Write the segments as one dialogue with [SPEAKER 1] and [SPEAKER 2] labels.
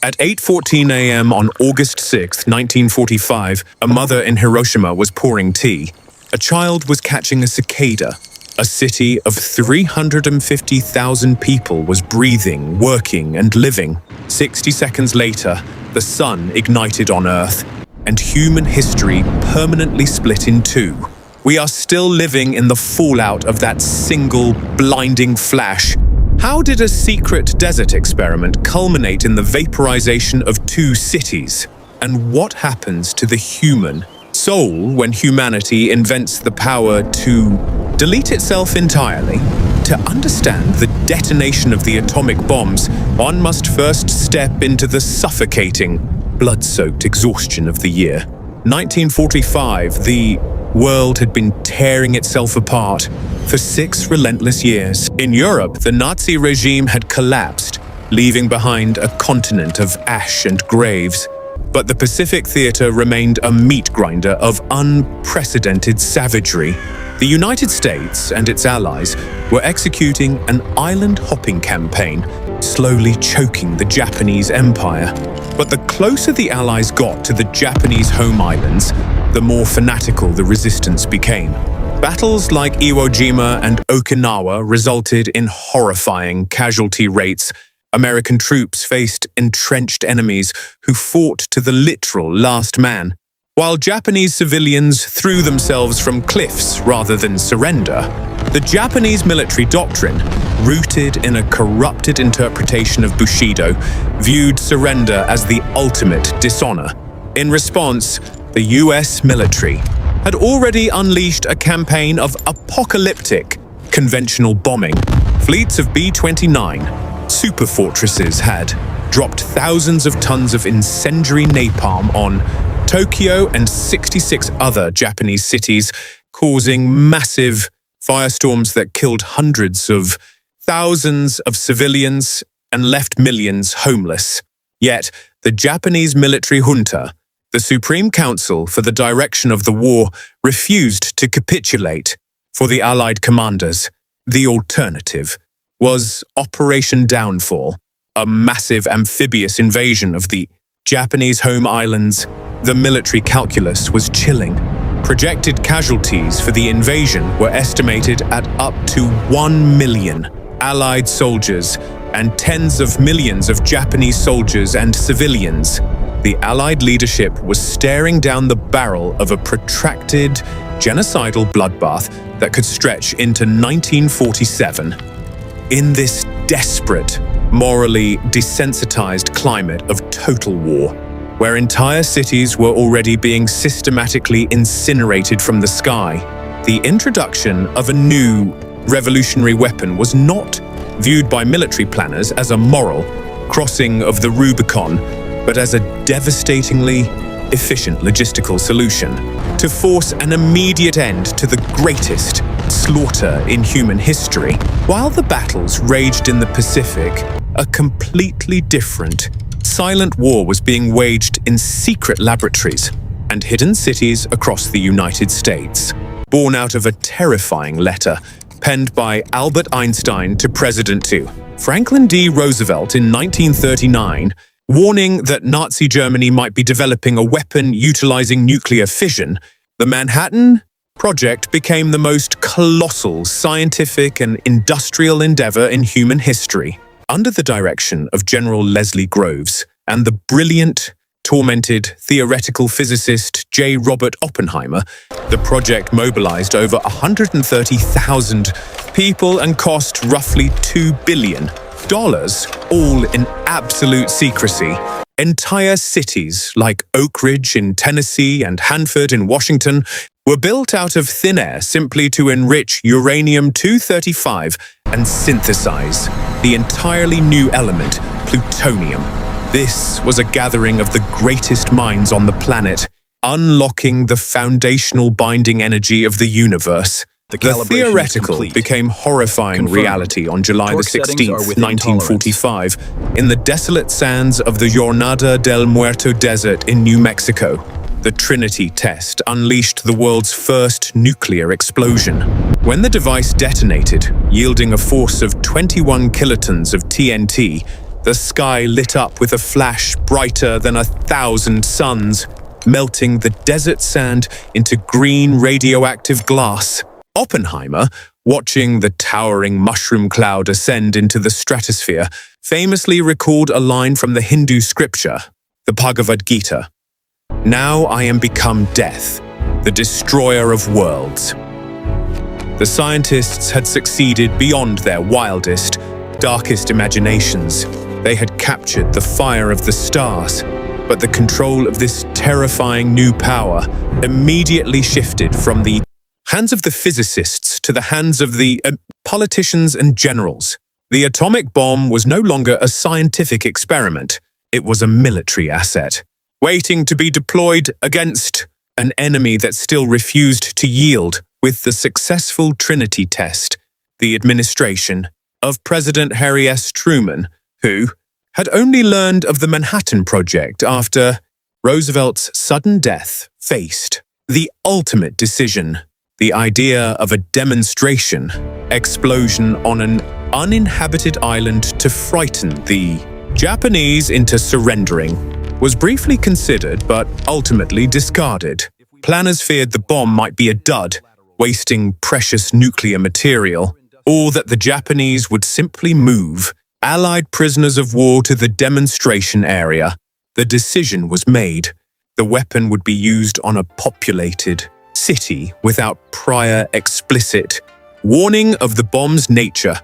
[SPEAKER 1] At 8:14 a.m. on August 6, 1945, a mother in Hiroshima was pouring tea. A child was catching a cicada. A city of 350,000 people was breathing, working, and living. 60 seconds later, the sun ignited on Earth, and human history permanently split in two. We are still living in the fallout of that single, blinding flash. How did a secret desert experiment culminate in the vaporization of two cities? And what happens to the human soul when humanity invents the power to delete itself entirely? To understand the detonation of the atomic bombs, one must first step into the suffocating, blood-soaked exhaustion of the year. 1945, the world had been tearing itself apart for 6 relentless years. In Europe, the Nazi regime had collapsed, leaving behind a continent of ash and graves. But the Pacific Theater remained a meat grinder of unprecedented savagery. The United States and its allies were executing an island-hopping campaign, slowly choking the Japanese Empire. But the closer the Allies got to the Japanese home islands, the more fanatical the resistance became. Battles like Iwo Jima and Okinawa resulted in horrifying casualty rates. American troops faced entrenched enemies who fought to the literal last man, while Japanese civilians threw themselves from cliffs rather than surrender. The Japanese military doctrine, rooted in a corrupted interpretation of Bushido, viewed surrender as the ultimate dishonor. In response, the US military had already unleashed a campaign of apocalyptic conventional bombing. Fleets of B-29 superfortresses had dropped thousands of tons of incendiary napalm on Tokyo and 66 other Japanese cities, causing massive firestorms that killed hundreds of thousands of civilians and left millions homeless. Yet, the Japanese military junta, the Supreme Council for the direction of the war, refused to capitulate. For the Allied commanders, the alternative was Operation Downfall, a massive amphibious invasion of the Japanese home islands. The military calculus was chilling. Projected casualties for the invasion were estimated at up to 1 million Allied soldiers and tens of millions of Japanese soldiers and civilians. The Allied leadership was staring down the barrel of a protracted, genocidal bloodbath that could stretch into 1947. In this desperate, morally desensitized climate of total war, where entire cities were already being systematically incinerated from the sky, the introduction of a new revolutionary weapon was not viewed by military planners as a moral crossing of the Rubicon, but as a devastatingly efficient logistical solution to force an immediate end to the greatest slaughter in human history. While the battles raged in the Pacific, a completely different, silent war was being waged in secret laboratories and hidden cities across the United States, born out of a terrifying letter penned by Albert Einstein to President II, Franklin D. Roosevelt in 1939, warning that Nazi Germany might be developing a weapon utilizing nuclear fission. The Manhattan Project became the most colossal scientific and industrial endeavor in human history. Under the direction of General Leslie Groves and the brilliant, tormented theoretical physicist J. Robert Oppenheimer, the project mobilized over 130,000 people and cost roughly $2 billion, all in absolute secrecy. Entire cities like Oak Ridge in Tennessee and Hanford in Washington were built out of thin air simply to enrich uranium-235 and synthesize the entirely new element, plutonium. This was a gathering of the greatest minds on the planet, unlocking the foundational binding energy of the universe. The theoretical became horrifying reality on July the 16th, 1945, in the desolate sands of the Jornada del Muerto Desert in New Mexico. The Trinity test unleashed the world's first nuclear explosion. When the device detonated, yielding a force of 21 kilotons of TNT, the sky lit up with a flash brighter than 1,000 suns, melting the desert sand into green radioactive glass. Oppenheimer, watching the towering mushroom cloud ascend into the stratosphere, famously recalled a line from the Hindu scripture, the Bhagavad Gita. "Now I am become death, the destroyer of worlds." The scientists had succeeded beyond their wildest, darkest imaginations. They had captured the fire of the stars, but the control of this terrifying new power immediately shifted from the hands of the physicists to the hands of the politicians and generals. The atomic bomb was no longer a scientific experiment. It was a military asset, waiting to be deployed against an enemy that still refused to yield. With the successful Trinity test, the administration of President Harry S. Truman, who had only learned of the Manhattan Project after Roosevelt's sudden death, faced the ultimate decision, the idea of a demonstration explosion on an uninhabited island to frighten the Japanese into surrendering, was briefly considered but ultimately discarded. Planners feared the bomb might be a dud, wasting precious nuclear material, or that the Japanese would simply move Allied prisoners of war to the demonstration area. The decision was made. The weapon would be used on a populated city without prior explicit warning of the bomb's nature.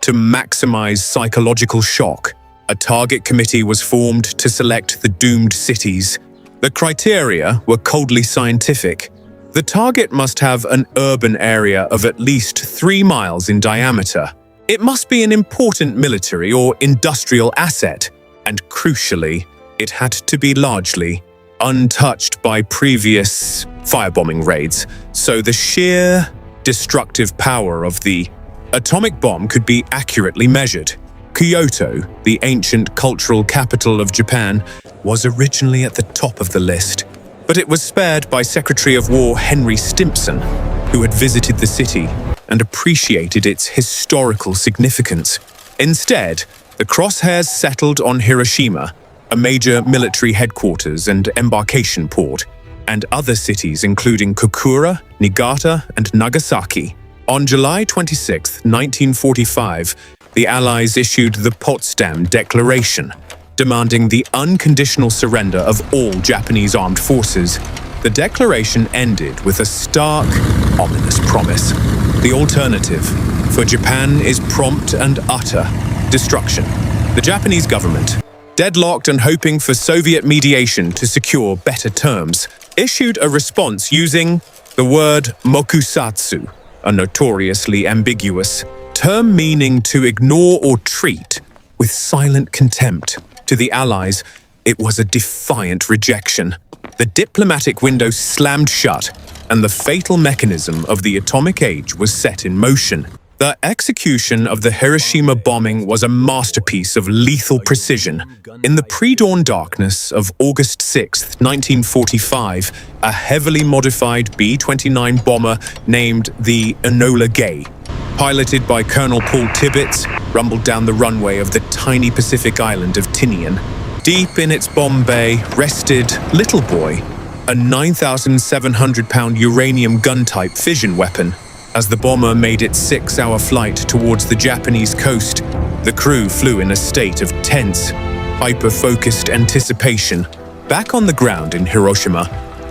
[SPEAKER 1] To maximize psychological shock, a target committee was formed to select the doomed cities. The criteria were coldly scientific. The target must have an urban area of at least 3 miles in diameter. It must be an important military or industrial asset, and crucially, it had to be largely untouched by previous firebombing raids, so the sheer destructive power of the atomic bomb could be accurately measured. Kyoto, the ancient cultural capital of Japan, was originally at the top of the list, but it was spared by Secretary of War Henry Stimson, who had visited the city and appreciated its historical significance. Instead, the crosshairs settled on Hiroshima, a major military headquarters and embarkation port, and other cities including Kokura, Niigata, and Nagasaki. On July 26, 1945, the Allies issued the Potsdam Declaration, demanding the unconditional surrender of all Japanese armed forces. The declaration ended with a stark, ominous promise. The alternative for Japan is prompt and utter destruction. The Japanese government, deadlocked and hoping for Soviet mediation to secure better terms, issued a response using the word mokusatsu, a notoriously ambiguous term meaning to ignore or treat with silent contempt. To the Allies, it was a defiant rejection. The diplomatic window slammed shut, and the fatal mechanism of the atomic age was set in motion. The execution of the Hiroshima bombing was a masterpiece of lethal precision. In the pre-dawn darkness of August 6, 1945, a heavily modified B-29 bomber named the Enola Gay, piloted by Colonel Paul Tibbets, rumbled down the runway of the tiny Pacific island of Tinian. Deep in its bomb bay rested Little Boy, a 9,700-pound uranium gun-type fission weapon. As the bomber made its 6-hour flight towards the Japanese coast, the crew flew in a state of tense, hyper-focused anticipation. Back on the ground in Hiroshima,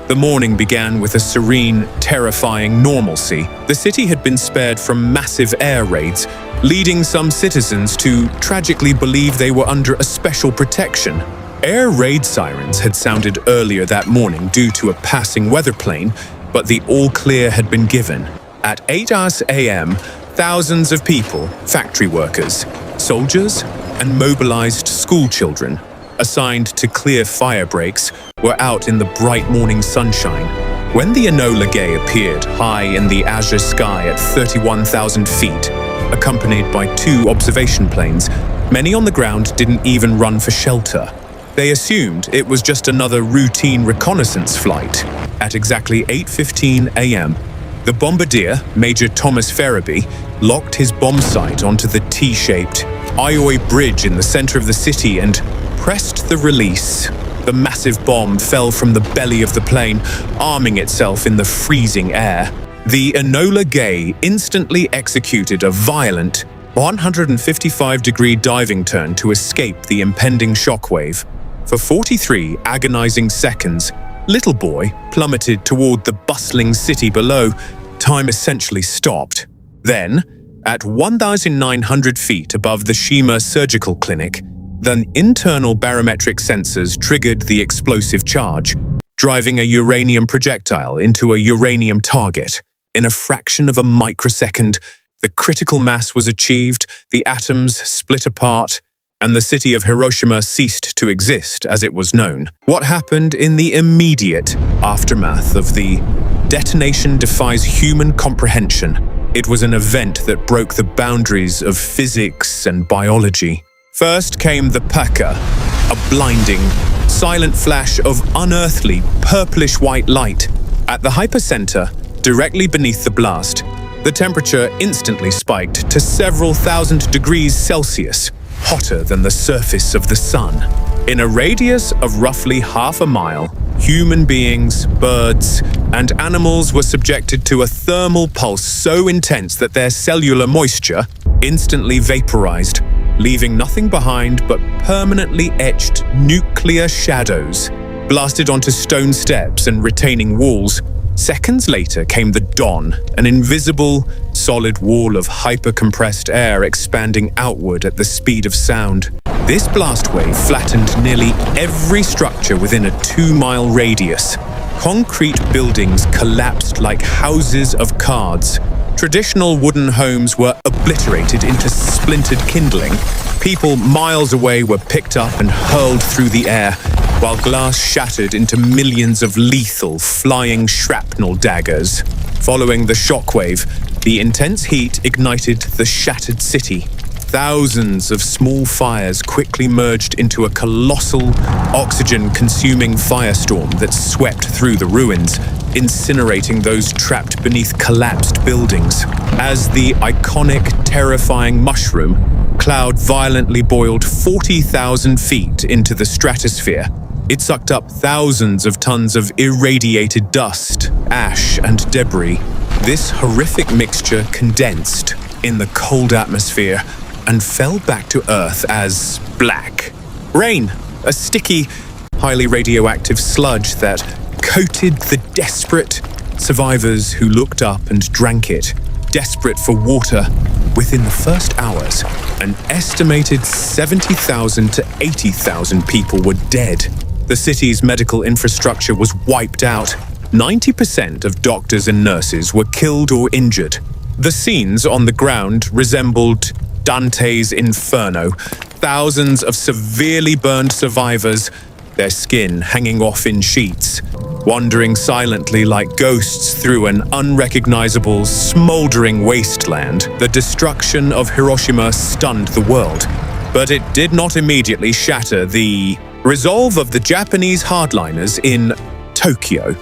[SPEAKER 1] the morning began with a serene, terrifying normalcy. The city had been spared from massive air raids, leading some citizens to tragically believe they were under a special protection. Air raid sirens had sounded earlier that morning due to a passing weather plane, but the all-clear had been given. At 8 a.m., thousands of people, factory workers, soldiers, and mobilized school children, assigned to clear fire breaks, were out in the bright morning sunshine. When the Enola Gay appeared high in the azure sky at 31,000 feet, accompanied by 2 observation planes, many on the ground didn't even run for shelter. They assumed it was just another routine reconnaissance flight. At exactly 8:15 a.m., the bombardier, Major Thomas Ferriby, locked his bomb sight onto the T-shaped Aioi Bridge in the center of the city and pressed the release. The massive bomb fell from the belly of the plane, arming itself in the freezing air. The Enola Gay instantly executed a violent 155-degree diving turn to escape the impending shockwave. For 43 agonizing seconds, Little Boy plummeted toward the bustling city below. Time essentially stopped. Then, at 1,900 feet above the Shima Surgical Clinic, the internal barometric sensors triggered the explosive charge, driving a uranium projectile into a uranium target. In a fraction of a microsecond, the critical mass was achieved, the atoms split apart, and the city of Hiroshima ceased to exist as it was known. What happened in the immediate aftermath of the detonation defies human comprehension. It was an event that broke the boundaries of physics and biology. First came the Paka, a blinding, silent flash of unearthly, purplish-white light. At the hypercenter, directly beneath the blast, the temperature instantly spiked to several thousand degrees Celsius, hotter than the surface of the sun. In a radius of roughly half a mile, human beings, birds, and animals were subjected to a thermal pulse so intense that their cellular moisture instantly vaporized, leaving nothing behind but permanently etched nuclear shadows. Blasted onto stone steps and retaining walls, seconds later came the dawn, an invisible, solid wall of hyper-compressed air expanding outward at the speed of sound. This blast wave flattened nearly every structure within a 2-mile radius. Concrete buildings collapsed like houses of cards. Traditional wooden homes were obliterated into splintered kindling. People miles away were picked up and hurled through the air, while glass shattered into millions of lethal, flying shrapnel daggers. Following the shockwave, the intense heat ignited the shattered city. Thousands of small fires quickly merged into a colossal, oxygen-consuming firestorm that swept through the ruins, incinerating those trapped beneath collapsed buildings. As the iconic, terrifying mushroom cloud violently boiled 40,000 feet into the stratosphere, it sucked up thousands of tons of irradiated dust, ash, and debris. This horrific mixture condensed in the cold atmosphere and fell back to Earth as black rain, a sticky, highly radioactive sludge that coated the desperate survivors who looked up and drank it, desperate for water. Within the first hours, an estimated 70,000 to 80,000 people were dead. The city's medical infrastructure was wiped out. 90% of doctors and nurses were killed or injured. The scenes on the ground resembled Dante's Inferno. Thousands of severely burned survivors, their skin hanging off in sheets, wandering silently like ghosts through an unrecognizable, smoldering wasteland. The destruction of Hiroshima stunned the world, but it did not immediately shatter the resolve of the Japanese hardliners in Tokyo.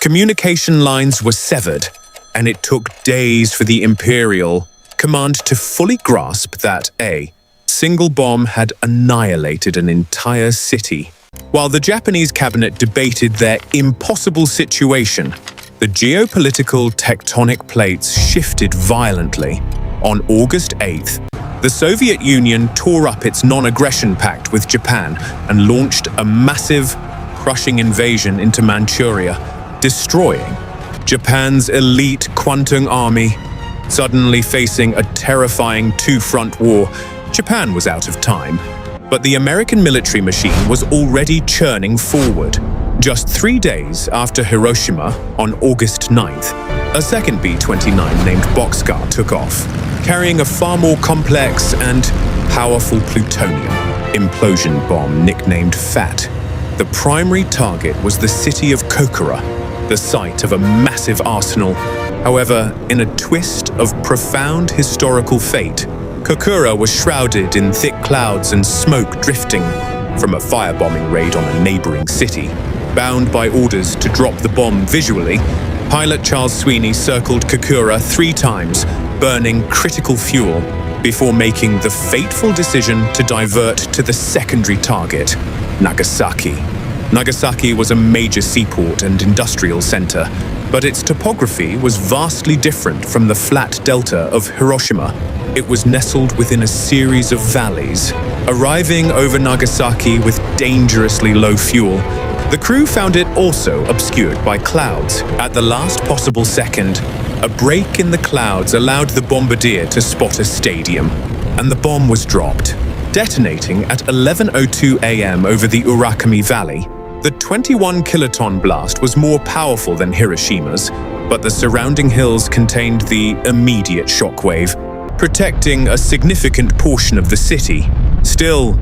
[SPEAKER 1] Communication lines were severed, and it took days for the Imperial Command to fully grasp that a single bomb had annihilated an entire city. While the Japanese cabinet debated their impossible situation, the geopolitical tectonic plates shifted violently. On August 8th, the Soviet Union tore up its non-aggression pact with Japan and launched a massive, crushing invasion into Manchuria, destroying Japan's elite Kwantung army. Suddenly facing a terrifying two-front war, Japan was out of time. But the American military machine was already churning forward. Just 3 days after Hiroshima, on August 9th, a second B-29 named Boxcar took off, carrying a far more complex and powerful plutonium implosion bomb nicknamed FAT. The primary target was the city of Kokura, the site of a massive arsenal. However, in a twist of profound historical fate, Kokura was shrouded in thick clouds and smoke drifting from a firebombing raid on a neighboring city. Bound by orders to drop the bomb visually, pilot Charles Sweeney circled Kokura 3 times, burning critical fuel, before making the fateful decision to divert to the secondary target, Nagasaki. Nagasaki was a major seaport and industrial center, but its topography was vastly different from the flat delta of Hiroshima. It was nestled within a series of valleys. Arriving over Nagasaki with dangerously low fuel, the crew found it also obscured by clouds. At the last possible second, a break in the clouds allowed the bombardier to spot a stadium, and the bomb was dropped. Detonating at 11:02 a.m. over the Urakami Valley, the 21-kiloton blast was more powerful than Hiroshima's, but the surrounding hills contained the immediate shockwave, protecting a significant portion of the city. Still,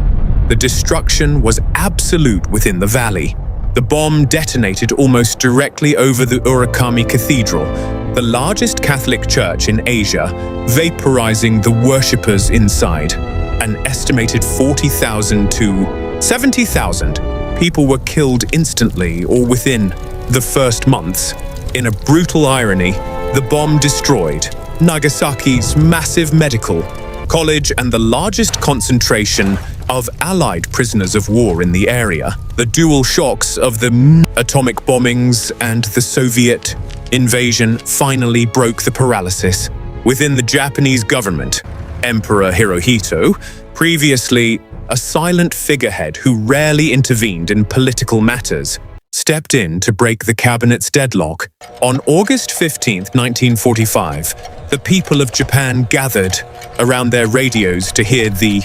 [SPEAKER 1] the destruction was absolute within the valley. The bomb detonated almost directly over the Urakami Cathedral, the largest Catholic church in Asia, vaporizing the worshippers inside. An estimated 40,000 to 70,000 people were killed instantly or within the first months. In a brutal irony, the bomb destroyed Nagasaki's massive medical college and the largest concentration of Allied prisoners of war in the area. The dual shocks of the atomic bombings and the Soviet invasion finally broke the paralysis. Within the Japanese government, Emperor Hirohito, previously a silent figurehead who rarely intervened in political matters, stepped in to break the cabinet's deadlock. On August 15, 1945, the people of Japan gathered around their radios to hear the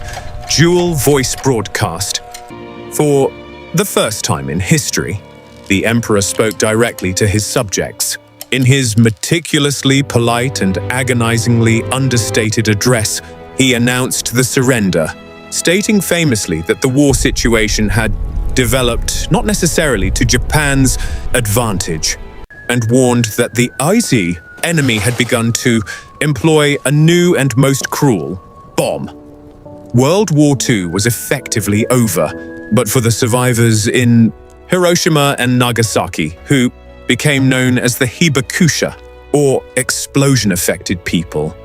[SPEAKER 1] dual-voice broadcast. For the first time in history, the emperor spoke directly to his subjects. In his meticulously polite and agonizingly understated address, he announced the surrender, stating famously that the war situation had developed not necessarily to Japan's advantage, and warned that the IZ enemy had begun to employ a new and most cruel bomb. World War II was effectively over, but for the survivors in Hiroshima and Nagasaki, who became known as the Hibakusha, or explosion-affected people.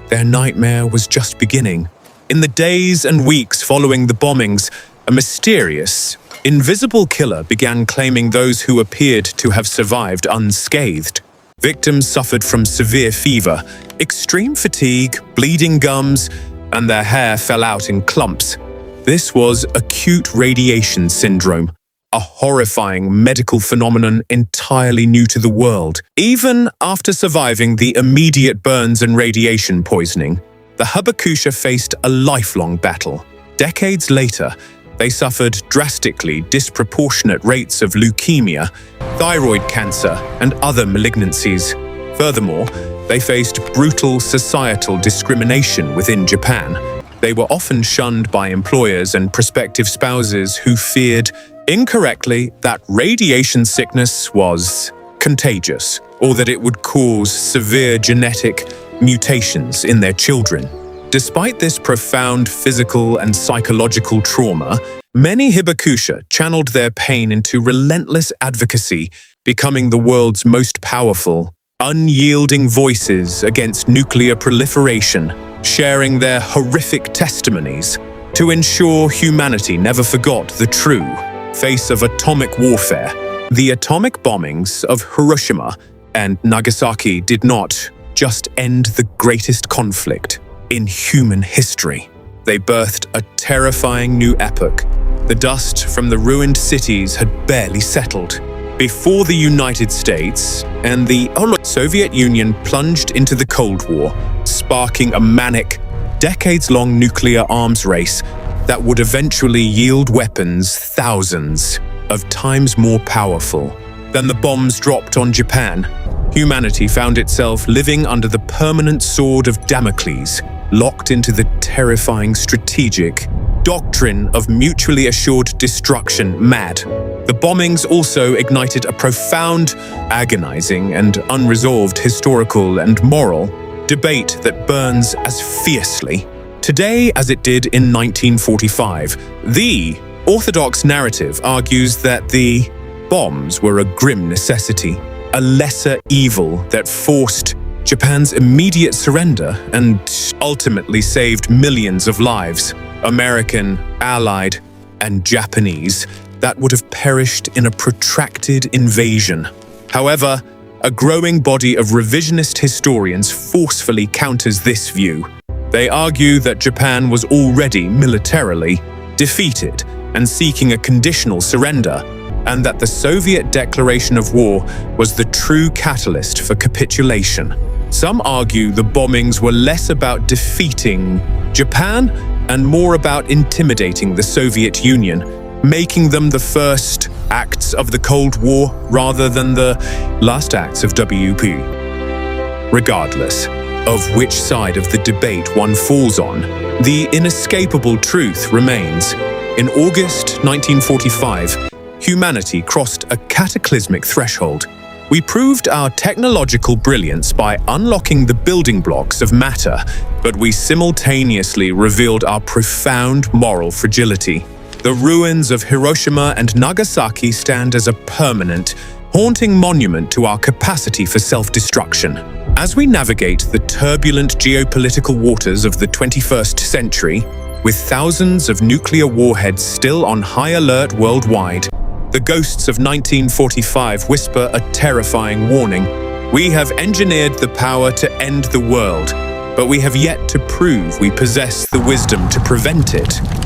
[SPEAKER 1] Their nightmare was just beginning. In the days and weeks following the bombings, a mysterious, invisible killer began claiming those who appeared to have survived unscathed. Victims suffered from severe fever, extreme fatigue, bleeding gums, and their hair fell out in clumps. This was acute radiation syndrome, a horrifying medical phenomenon entirely new to the world. Even after surviving the immediate burns and radiation poisoning, the Hibakusha faced a lifelong battle. Decades later, they suffered drastically disproportionate rates of leukemia, thyroid cancer, and other malignancies. Furthermore, they faced brutal societal discrimination within Japan. They were often shunned by employers and prospective spouses who feared incorrectly that radiation sickness was contagious or that it would cause severe genetic mutations in their children. Despite this profound physical and psychological trauma, many Hibakusha channeled their pain into relentless advocacy, becoming the world's most powerful, unyielding voices against nuclear proliferation, sharing their horrific testimonies to ensure humanity never forgot the true face of atomic warfare. The atomic bombings of Hiroshima and Nagasaki did not just end the greatest conflict in human history. They birthed a terrifying new epoch. The dust from the ruined cities had barely settled before the United States and the Soviet Union plunged into the Cold War, sparking a manic, decades-long nuclear arms race that would eventually yield weapons thousands of times more powerful than the bombs dropped on Japan. Humanity found itself living under the permanent sword of Damocles, locked into the terrifying strategic doctrine of mutually assured destruction mad. The bombings also ignited a profound, agonizing, and unresolved historical and moral debate that burns as fiercely today as it did in 1945. The orthodox narrative argues that the bombs were a grim necessity, a lesser evil that forced Japan's immediate surrender and ultimately saved millions of lives, American, Allied, and Japanese, that would have perished in a protracted invasion. However, a growing body of revisionist historians forcefully counters this view. They argue that Japan was already militarily defeated and seeking a conditional surrender, and that the Soviet declaration of war was the true catalyst for capitulation. Some argue the bombings were less about defeating Japan and more about intimidating the Soviet Union, making them the first acts of the Cold War rather than the last acts of WWII. Regardless of which side of the debate one falls on, the inescapable truth remains. In August 1945, humanity crossed a cataclysmic threshold. We proved our technological brilliance by unlocking the building blocks of matter, but we simultaneously revealed our profound moral fragility. The ruins of Hiroshima and Nagasaki stand as a permanent, haunting monument to our capacity for self-destruction. As we navigate the turbulent geopolitical waters of the 21st century, with thousands of nuclear warheads still on high alert worldwide, the ghosts of 1945 whisper a terrifying warning. We have engineered the power to end the world, but we have yet to prove we possess the wisdom to prevent it.